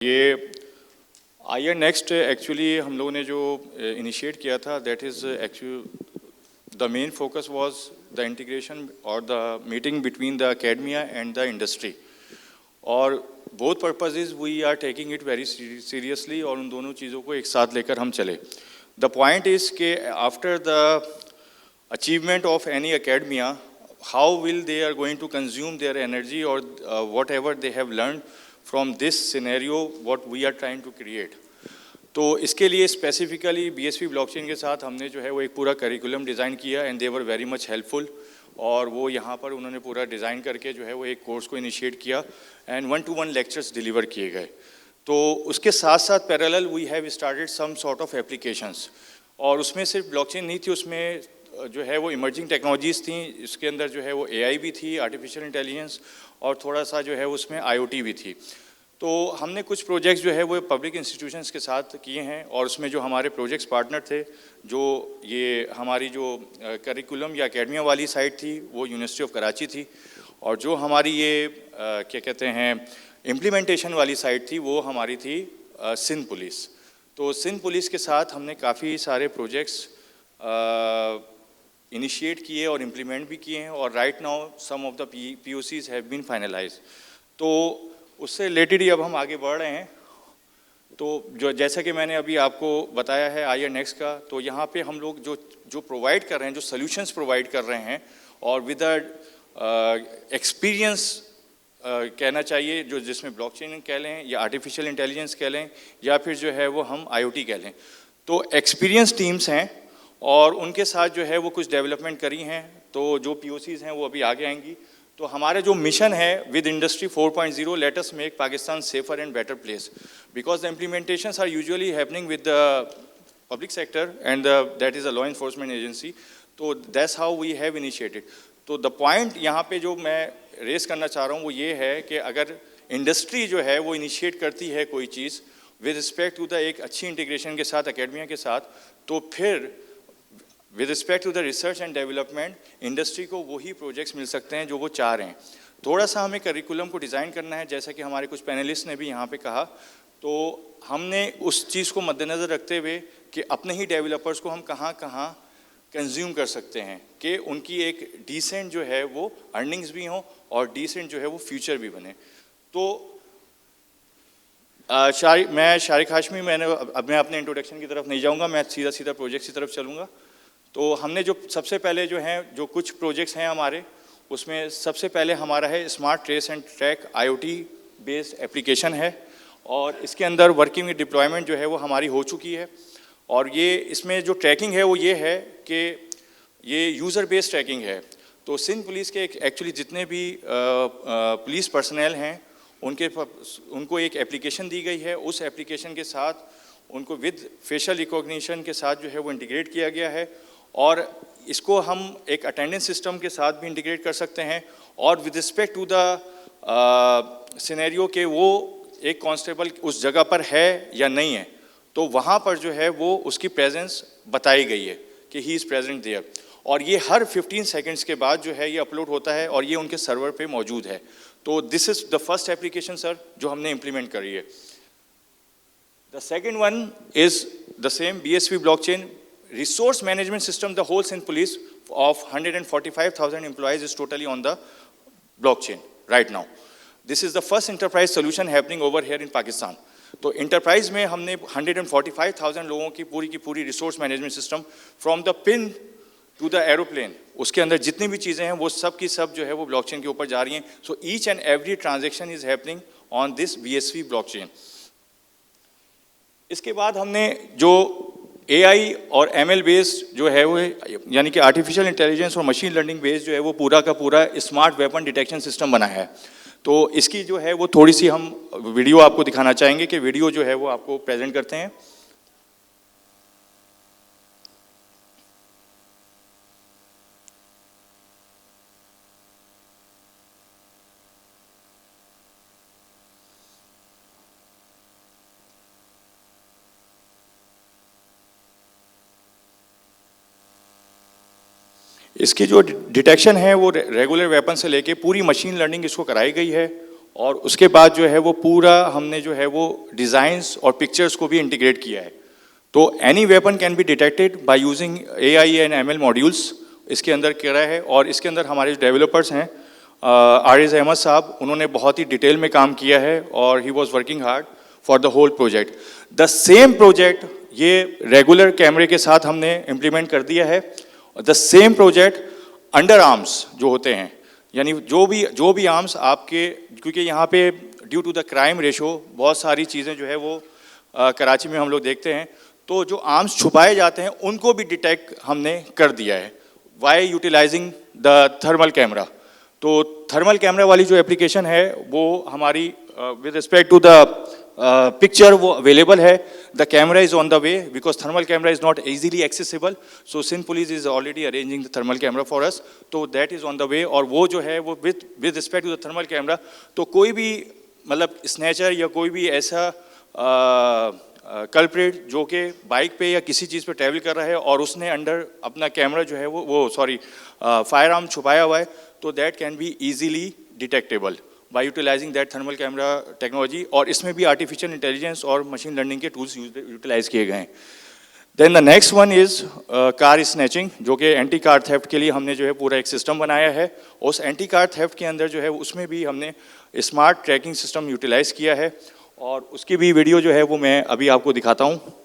ये आइए next actually हम लोगों ने जो इनिशिएट किया था that is actually the main focus was the integration और the meeting between the academia and the industry और both purposes we are taking it very seriously और उन दोनों चीज़ों को एक साथ लेकर हम चले। द पॉइंट इज़ के after the achievement of any academia how will they are going to consume their energy और whatever they have learn from this scenario what we are trying to create। तो इसके लिए specifically BSV blockchain के साथ हमने जो है वो एक पूरा करिकुलम डिज़ाइन किया and they were very much helpful और वो यहाँ पर उन्होंने पूरा डिज़ाइन करके जो है वो एक कोर्स को इनिशिएट किया एंड 1-to-1 लेक्चर्स डिलीवर किए गए। तो उसके साथ साथ parallel we have started some sort of applications और उसमें सिर्फ ब्लॉकचेन नहीं थी, उसमें जो है वो इमर्जिंग टेक्नोलॉजीज़ थी, इसके अंदर जो है वो एआई भी थी, आर्टिफिशियल इंटेलिजेंस और थोड़ा सा जो है उसमें आईओटी भी थी। तो हमने कुछ प्रोजेक्ट्स जो है वो पब्लिक इंस्टीट्यूशंस के साथ किए हैं और उसमें जो हमारे प्रोजेक्ट्स पार्टनर थे, जो ये हमारी जो करिकुलम या एकेडमिया वाली साइड थी वो यूनिवर्सिटी ऑफ कराची थी और जो हमारी ये क्या कहते हैं इम्प्लीमेंटेशन वाली साइड थी वो हमारी थी सिंध पुलिस। तो सिंध पुलिस के साथ हमने काफ़ी सारे प्रोजेक्ट्स इनिशिएट किए और इम्प्लीमेंट भी किए हैं और right now some of the POCs have been finalised. तो उससे रिलेटेड ही अब हम आगे बढ़ रहे हैं। तो जो जैसा कि मैंने अभी आपको बताया है आइए नेक्स्ट का, तो यहाँ पे हम लोग जो प्रोवाइड कर रहे हैं, जो सॉल्यूशंस प्रोवाइड कर रहे हैं और विद एक्सपीरियंस कहना चाहिए, जो जिसमें ब्लॉकचेन कह लें या आर्टिफिशियल इंटेलिजेंस कह लें या फिर जो है वो हम IoT कह लें, तो एक्सपीरियंस टीम्स हैं और उनके साथ जो है वो कुछ डेवलपमेंट करी हैं। तो जो POCs हैं वो अभी आगे आएंगी। तो हमारा जो मिशन है with industry 4.0 let us make Pakistan safer and better place because the implementations are usually happening with the public sector and that is a law enforcement agency. तो that's how we have initiated. तो the point यहाँ पे जो मैं race करना चाह रहा हूँ वो ये है कि अगर इंडस्ट्री जो है वो इनिशिएट करती है कोई चीज़ विद रिस्पेक्ट टू द एक अच्छी इंटीग्रेशन के साथ एकेडमिया के साथ, तो फिर with respect to the research and development industry को वही प्रोजेक्ट्स मिल सकते हैं जो वो चाह रहे हैं। थोड़ा सा हमें करिकुलम को डिज़ाइन करना है, जैसा कि हमारे कुछ पैनलिस्ट ने भी यहाँ पे कहा। तो हमने उस चीज़ को मद्देनज़र रखते हुए कि अपने ही डेवलपर्स को हम कहाँ कहाँ कंज्यूम कर सकते हैं कि उनकी एक डिसेंट जो है वो अर्निंग्स भी हों और डिसेंट जो है वो फ्यूचर भी बने। तो मैं शारिक हाशमी, मैं अपने इंट्रोडक्शन की तरफ नहीं जाऊँगा, मैं सीधा प्रोजेक्ट्स की तरफ चलूँगा। तो हमने जो सबसे पहले जो हैं जो कुछ प्रोजेक्ट्स हैं हमारे, उसमें सबसे पहले हमारा है smart trace and track IoT based application है और इसके अंदर वर्किंग विद डिप्लॉयमेंट जो है वो हमारी हो चुकी है। और ये इसमें जो ट्रैकिंग है वो ये है कि ये यूज़र बेस्ड ट्रैकिंग है। तो सिंध पुलिस के एक्चुअली जितने भी पुलिस पर्सनल हैं उनको एक एप्लीकेशन दी गई है। उस एप्लीकेशन के साथ उनको विद फेशियल रिकॉग्निशन के साथ जो है वो इंटीग्रेट किया गया है और इसको हम एक अटेंडेंस सिस्टम के साथ भी इंटीग्रेट कर सकते हैं और with respect to the scenario के वो एक कांस्टेबल उस जगह पर है या नहीं है, तो वहाँ पर जो है वो उसकी प्रेजेंस बताई गई है कि ही इज़ प्रेजेंट देयर और ये हर 15 सेकेंड्स के बाद जो है ये अपलोड होता है और ये उनके सर्वर पे मौजूद है। तो this is the first application sir जो हमने इम्प्लीमेंट करी है। The second one is the same BSV blockchain resource management system. The whole Sindh police of 145,000 employees is totally on the blockchain right now. This is the first enterprise solution happening over here in Pakistan. तो enterprise में हमने 145,000 लोगों की पूरी resource management system from the pin to the aeroplane, उसके अंदर जितनी भी चीज़ें हैं वो सब की सब जो है वो blockchain के ऊपर जा रही हैं। So each and every transaction is happening on this BSV blockchain. इसके बाद हमने जो AI और ML बेस्ड जो है वो यानी कि आर्टिफिशियल इंटेलिजेंस और मशीन लर्निंग बेस्ड जो है वो पूरा का पूरा स्मार्ट वेपन डिटेक्शन सिस्टम बना है। तो इसकी जो है वो थोड़ी सी हम वीडियो आपको दिखाना चाहेंगे कि वीडियो जो है वो आपको प्रेजेंट करते हैं। इसकी जो डिटेक्शन है वो रेगुलर वेपन से लेके पूरी मशीन लर्निंग इसको कराई गई है और उसके बाद जो है वो पूरा हमने जो है वो डिज़ाइंस और पिक्चर्स को भी इंटीग्रेट किया है। तो any weapon can be detected by using AI and ML modules, इसके अंदर करा है। और इसके अंदर हमारे जो डेवलपर्स हैं आरिज़ अहमद साहब, उन्होंने बहुत ही डिटेल में काम किया है और he was working hard for the whole project. The same project ये रेगुलर कैमरे के साथ हमने इम्प्लीमेंट कर दिया है। द सेम प्रोजेक्ट अंडर आर्म्स जो होते हैं, यानी जो भी आर्म्स आपके, क्योंकि यहाँ पे due to the crime ratio बहुत सारी चीज़ें जो है वो कराची में हम लोग देखते हैं, तो जो आर्म्स छुपाए जाते हैं उनको भी डिटेक्ट हमने कर दिया है by utilizing the thermal camera. तो थर्मल कैमरा वाली जो एप्लीकेशन है वो हमारी with respect to the picture वो अवेलेबल है। The camera is on the way because thermal camera is not easily accessible, so Sindh police is already arranging the thermal camera for us, तो that is on the way. और वो जो है वो with respect to the thermal camera, तो कोई भी मतलब स्नैचर या कोई भी ऐसा कल्प्रेट जो कि बाइक पे या किसी चीज़ पे ट्रैवल कर रहा है और उसने अंडर अपना कैमरा जो है वो फायर आर्म छुपाया हुआ है, तो that can be easily detectable by utilising that thermal camera technology. और इसमें भी आर्टिफिशियल इंटेलिजेंस और मशीन लर्निंग के टूल्स यूटिलाइज किए गए हैं। Then the next one is car snatching, जो कि एंटी कार थेफ्ट के लिए हमने जो है पूरा एक सिस्टम बनाया है। उस एंटी कार थेफ्ट के अंदर जो है उसमें भी हमने स्मार्ट ट्रैकिंग सिस्टम यूटिलाइज किया है और उसकी भी वीडियो जो है वो मैं अभी आपको दिखाता हूँ।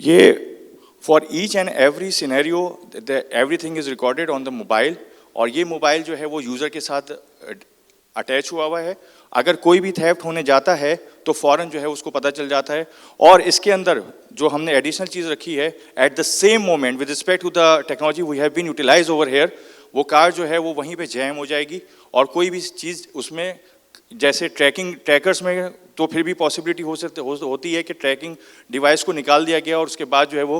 ये for each and every scenario everything is recorded on the mobile, और ये मोबाइल जो है वो यूज़र के साथ अटैच हुआ है। अगर कोई भी थेफ्ट होने जाता है तो फ़ौरन जो है उसको पता चल जाता है। और इसके अंदर जो हमने एडिशनल चीज़ रखी है, at the same moment with respect to the technology we have been utilise over here, वो कार जो है वो वहीं पे जैम हो जाएगी और कोई भी चीज़ उसमें, जैसे ट्रैकर्स में तो फिर भी पॉसिबिलिटी होती है कि ट्रैकिंग डिवाइस को निकाल दिया गया और उसके बाद जो है वो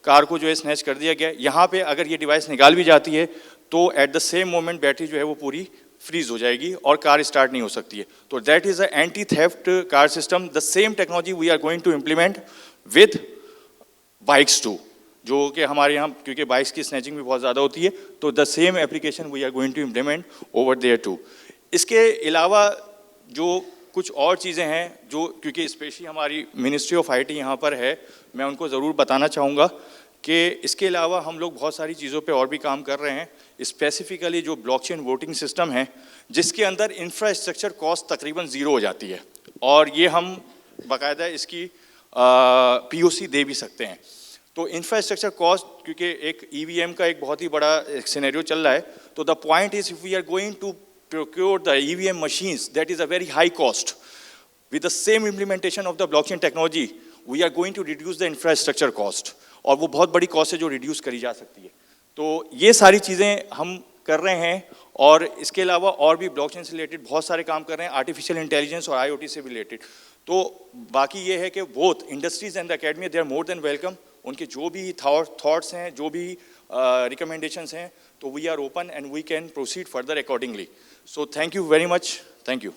कार को जो है स्नैच कर दिया गया। यहाँ पे अगर ये डिवाइस निकाल भी जाती है तो eight the same moment battery जो है वो पूरी फ्रीज हो जाएगी और कार स्टार्ट नहीं हो सकती है। तो that is a anti theft car system. The same technology we are going to implement with bikes too, जो कि हमारे यहाँ क्योंकि बाइक्स की स्नैचिंग भी बहुत ज़्यादा होती है, तो the same application we are going to implement over there too. इसके अलावा जो कुछ और चीज़ें हैं जो, क्योंकि स्पेशली हमारी मिनिस्ट्री ऑफ IT यहाँ पर है, मैं उनको ज़रूर बताना चाहूँगा कि इसके अलावा हम लोग बहुत सारी चीज़ों पे और भी काम कर रहे हैं। स्पेसिफिकली जो ब्लॉकचेन वोटिंग सिस्टम है, जिसके अंदर इंफ्रास्ट्रक्चर कॉस्ट तकरीबन ज़ीरो हो जाती है, और ये हम बाकायदा इसकी POC दे भी सकते हैं। तो इंफ्रास्ट्रक्चर कॉस्ट, क्योंकि एक EVM का एक बहुत ही बड़ा एक सिनेरियो चल रहा है, तो the point is if we are going to procure the EVM machines, that is a very high cost. With the same implementation of the blockchain technology, we are going to reduce the infrastructure cost. और वो बहुत बड़ी cost है जो reduce करी जा सकती है। तो ये सारी चीज़ें हम कर रहे हैं, और इसके अलावा और भी ब्लॉकचेन से रिलेटेड बहुत सारे काम कर रहे हैं, आर्टिफिशियल इंटेलिजेंस और IoT से भी रिलेटेड। तो बाकी ये है कि both industries and the academy they are more than welcome. उनके जो भी थॉट्स हैं, जो भी रिकमेंडेशंस हैं, तो we are open and we can proceed further accordingly. So thank you very much. Thank you.